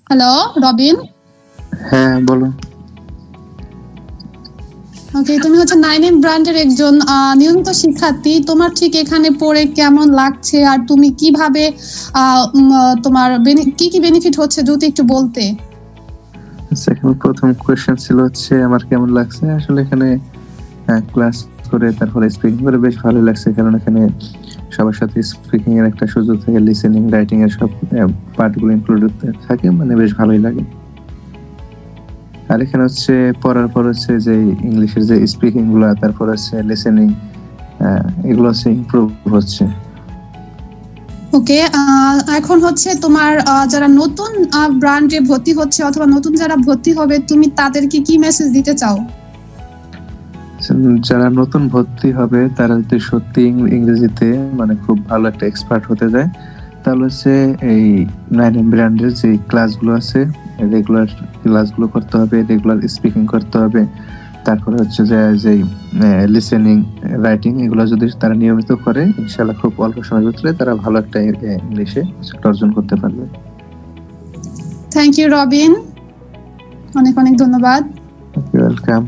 Hello Robin. হ্যাঁ বলো। ওকে, তুমি হচ্ছে 9M ব্র্যান্ডের একজন নিয়মিত শিক্ষার্থী। তোমার ঠিক এখানে পড়ে কেমন লাগছে, আর তুমি কিভাবে তোমার কি কি বেনিফিট হচ্ছে যদি একটু বলতে। সেখানে প্রথম কোয়েশ্চেন ছিল হচ্ছে আমার কেমন লাগছে। আসলে এখানে ক্লাস করে তারপরে স্পিকিং করে বেশ ভালো লাগছে, কারণ এখানে সবার সাথে স্পিকিং এর একটা সুযোগ থাকে, লিসেনিং রাইটিং এর সব পার্টগুলো ইনক্লুডেড থাকে, মানে বেশ ভালোই লাগে। আর এখানে হচ্ছে পড়ার পর হচ্ছে যে ইংলিশের যে স্পিকিং গুলা, তারপর হচ্ছে লিসেনিং, এগুলো হচ্ছে ইমপ্রুভ হচ্ছে। ওকে, এখন হচ্ছে তোমার যারা নতুন ব্র্যান্ডে ভর্তি হচ্ছে অথবা নতুন যারা ভর্তি হবে, তুমি তাদেরকে কি মেসেজ দিতে চাও? যারা নতুন ভর্তি হবে তারা যদি সত্যি ইংরেজিতে মানে খুব ভালো একটা এক্সপার্ট হতে যায়, তাহলে হচ্ছে এই 9M ব্র্যান্ডের যে ক্লাসগুলো আছে, রেগুলার ক্লাসগুলো করতে হবে, রেগুলার স্পিকিং করতে হবে। তারপরে হচ্ছে যে লিসেনিং রাইটিং এগুলো যদি তারা নিয়মিত করে, ইনশাআল্লাহ খুব অল্প সময়ের ভিতরে তারা ভালো একটা ইংলিশে অর্জন করতে পারবে। থ্যাংক ইউ রবিন, অনেক অনেক ধন্যবাদ। ওয়েলকাম।